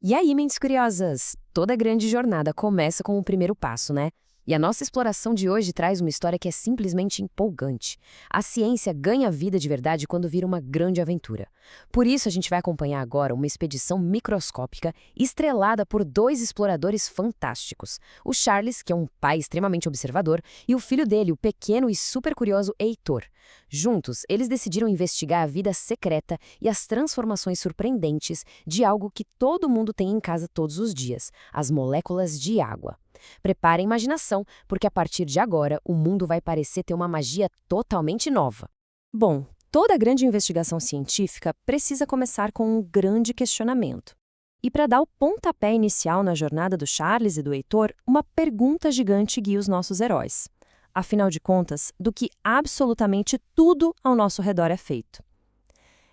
E aí, mentes curiosas? Toda grande jornada começa com o primeiro passo, né? E a nossa exploração de hoje traz uma história que é simplesmente empolgante. A ciência ganha vida de verdade quando vira uma grande aventura. Por isso, a gente vai acompanhar agora uma expedição microscópica estrelada por dois exploradores fantásticos. O Charles, que é um pai extremamente observador, e o filho dele, o pequeno e super curioso Heitor. Juntos, eles decidiram investigar a vida secreta e as transformações surpreendentes de algo que todo mundo tem em casa todos os dias: as moléculas de água. Prepare a imaginação, porque a partir de agora o mundo vai parecer ter uma magia totalmente nova. Bom, toda grande investigação científica precisa começar com um grande questionamento. E para dar o pontapé inicial na jornada do Charles e do Heitor, uma pergunta gigante guia os nossos heróis. Afinal de contas, do que absolutamente tudo ao nosso redor é feito?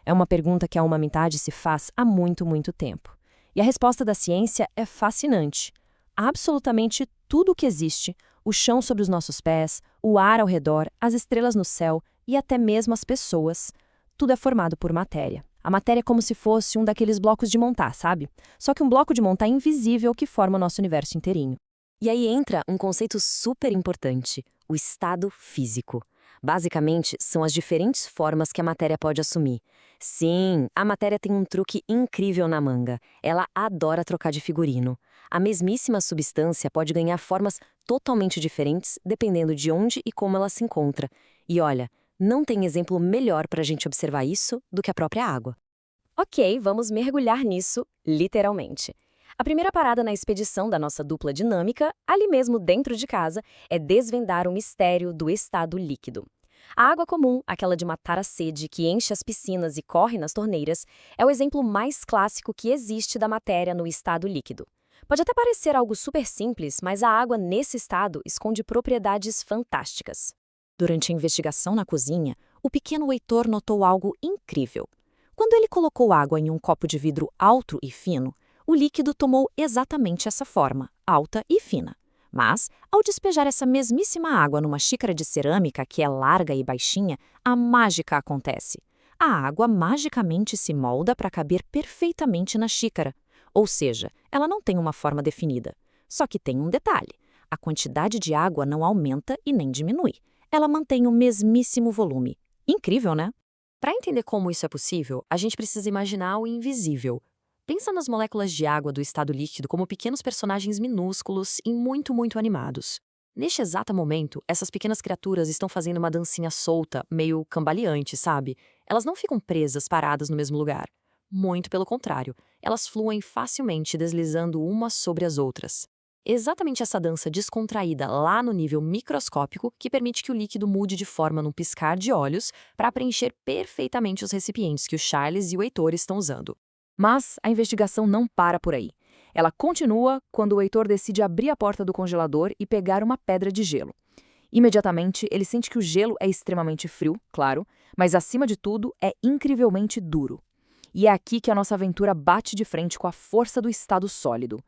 É uma pergunta que a humanidade se faz há muito, muito tempo. E a resposta da ciência é fascinante. Absolutamente tudo o que existe, o chão sobre os nossos pés, o ar ao redor, as estrelas no céu e até mesmo as pessoas, tudo é formado por matéria. A matéria é como se fosse um daqueles blocos de montar, sabe? Só que um bloco de montar invisível que forma o nosso universo inteirinho. E aí entra um conceito super importante: o estado físico. Basicamente, são as diferentes formas que a matéria pode assumir. Sim, a matéria tem um truque incrível na manga. Ela adora trocar de figurino. A mesmíssima substância pode ganhar formas totalmente diferentes dependendo de onde e como ela se encontra. E olha, não tem exemplo melhor para a gente observar isso do que a própria água. Ok, vamos mergulhar nisso, literalmente. A primeira parada na expedição da nossa dupla dinâmica, ali mesmo dentro de casa, é desvendar o mistério do estado líquido. A água comum, aquela de matar a sede que enche as piscinas e corre nas torneiras, é o exemplo mais clássico que existe da matéria no estado líquido. Pode até parecer algo super simples, mas a água nesse estado esconde propriedades fantásticas. Durante a investigação na cozinha, o pequeno Heitor notou algo incrível. Quando ele colocou água em um copo de vidro alto e fino, o líquido tomou exatamente essa forma, alta e fina. Mas, ao despejar essa mesmíssima água numa xícara de cerâmica que é larga e baixinha, a mágica acontece. A água magicamente se molda para caber perfeitamente na xícara. Ou seja, ela não tem uma forma definida. Só que tem um detalhe: a quantidade de água não aumenta e nem diminui. Ela mantém o mesmíssimo volume. Incrível, né? Para entender como isso é possível, a gente precisa imaginar o invisível. Pensa nas moléculas de água do estado líquido como pequenos personagens minúsculos e muito, muito animados. Neste exato momento, essas pequenas criaturas estão fazendo uma dancinha solta, meio cambaleante, sabe? Elas não ficam presas, paradas no mesmo lugar. Muito pelo contrário, elas fluem facilmente, deslizando umas sobre as outras. Exatamente essa dança descontraída lá no nível microscópico que permite que o líquido mude de forma num piscar de olhos para preencher perfeitamente os recipientes que o Charles e o Heitor estão usando. Mas a investigação não para por aí. Ela continua quando o Heitor decide abrir a porta do congelador e pegar uma pedra de gelo. Imediatamente, ele sente que o gelo é extremamente frio, claro, mas acima de tudo é incrivelmente duro. E é aqui que a nossa aventura bate de frente com a força do estado sólido.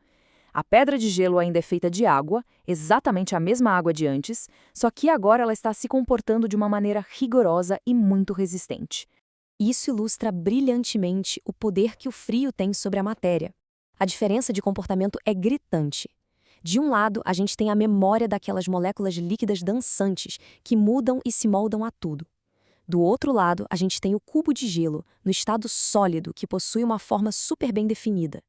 A pedra de gelo ainda é feita de água, exatamente a mesma água de antes, só que agora ela está se comportando de uma maneira rigorosa e muito resistente. Isso ilustra brilhantemente o poder que o frio tem sobre a matéria. A diferença de comportamento é gritante. De um lado, a gente tem a memória daquelas moléculas líquidas dançantes que mudam e se moldam a tudo. Do outro lado, a gente tem o cubo de gelo, no estado sólido, que possui uma forma super bem definida.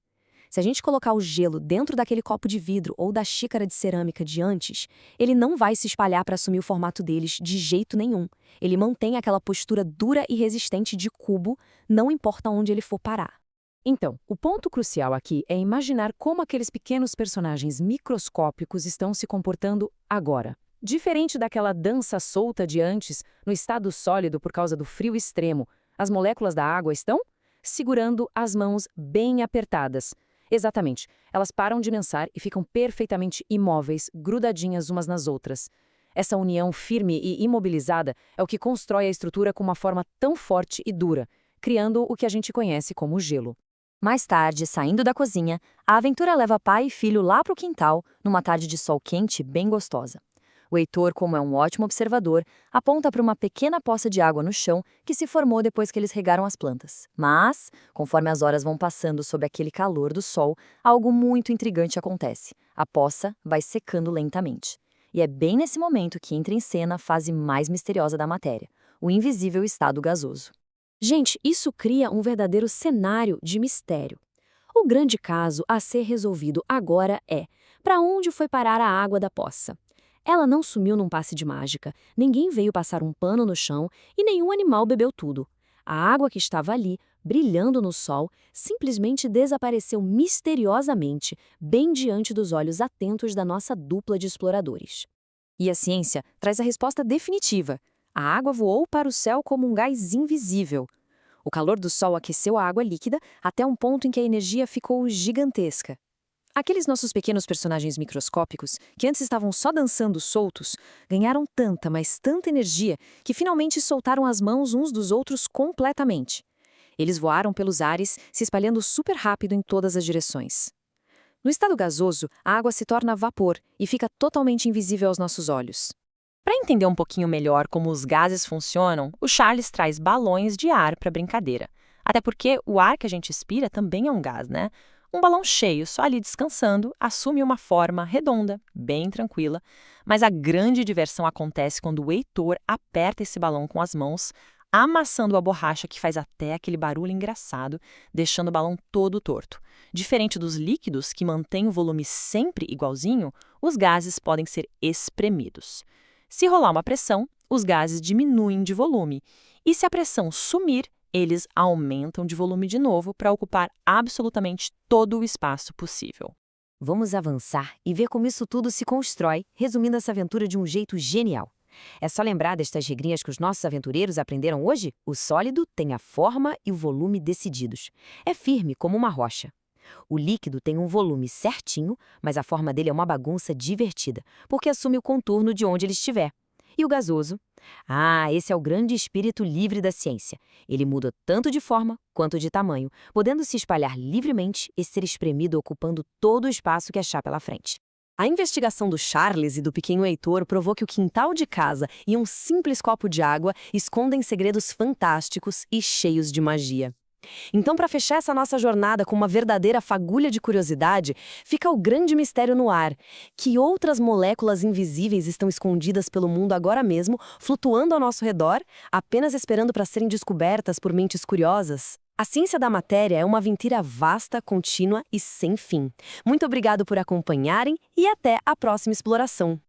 Se a gente colocar o gelo dentro daquele copo de vidro ou da xícara de cerâmica de antes, ele não vai se espalhar para assumir o formato deles de jeito nenhum. Ele mantém aquela postura dura e resistente de cubo, não importa onde ele for parar. Então, o ponto crucial aqui é imaginar como aqueles pequenos personagens microscópicos estão se comportando agora. Diferente daquela dança solta de antes, no estado sólido por causa do frio extremo, as moléculas da água estão segurando as mãos bem apertadas. Exatamente, elas param de mensar e ficam perfeitamente imóveis, grudadinhas umas nas outras. Essa união firme e imobilizada é o que constrói a estrutura com uma forma tão forte e dura, criando o que a gente conhece como gelo. Mais tarde, saindo da cozinha, a aventura leva pai e filho lá para o quintal, numa tarde de sol quente bem gostosa. O Heitor, como é um ótimo observador, aponta para uma pequena poça de água no chão que se formou depois que eles regaram as plantas. Mas, conforme as horas vão passando sob aquele calor do sol, algo muito intrigante acontece. A poça vai secando lentamente. E é bem nesse momento que entra em cena a fase mais misteriosa da matéria, o invisível estado gasoso. Gente, isso cria um verdadeiro cenário de mistério. O grande caso a ser resolvido agora é: para onde foi parar a água da poça? Ela não sumiu num passe de mágica, ninguém veio passar um pano no chão e nenhum animal bebeu tudo. A água que estava ali, brilhando no sol, simplesmente desapareceu misteriosamente, bem diante dos olhos atentos da nossa dupla de exploradores. E a ciência traz a resposta definitiva. A água voou para o céu como um gás invisível. O calor do sol aqueceu a água líquida até um ponto em que a energia ficou gigantesca. Aqueles nossos pequenos personagens microscópicos, que antes estavam só dançando soltos, ganharam tanta, mas tanta energia que finalmente soltaram as mãos uns dos outros completamente. Eles voaram pelos ares, se espalhando super rápido em todas as direções. No estado gasoso, a água se torna vapor e fica totalmente invisível aos nossos olhos. Para entender um pouquinho melhor como os gases funcionam, o Charles traz balões de ar para a brincadeira. Até porque o ar que a gente expira também é um gás, né? Um balão cheio, só ali descansando, assume uma forma redonda, bem tranquila, mas a grande diversão acontece quando o Heitor aperta esse balão com as mãos, amassando a borracha que faz até aquele barulho engraçado, deixando o balão todo torto. Diferente dos líquidos, que mantêm o volume sempre igualzinho, os gases podem ser espremidos. Se rolar uma pressão, os gases diminuem de volume, e se a pressão sumir, eles aumentam de volume de novo para ocupar absolutamente todo o espaço possível. Vamos avançar e ver como isso tudo se constrói, resumindo essa aventura de um jeito genial. É só lembrar destas regrinhas que os nossos aventureiros aprenderam hoje? O sólido tem a forma e o volume decididos. É firme como uma rocha. O líquido tem um volume certinho, mas a forma dele é uma bagunça divertida, porque assume o contorno de onde ele estiver. E o gasoso? Ah, esse é o grande espírito livre da ciência. Ele muda tanto de forma quanto de tamanho, podendo se espalhar livremente e ser espremido ocupando todo o espaço que achar pela frente. A investigação do Charles e do pequeno Heitor provou que o quintal de casa e um simples copo de água escondem segredos fantásticos e cheios de magia. Então, para fechar essa nossa jornada com uma verdadeira fagulha de curiosidade, fica o grande mistério no ar. Que outras moléculas invisíveis estão escondidas pelo mundo agora mesmo, flutuando ao nosso redor, apenas esperando para serem descobertas por mentes curiosas? A ciência da matéria é uma aventura vasta, contínua e sem fim. Muito obrigado por acompanharem e até a próxima exploração.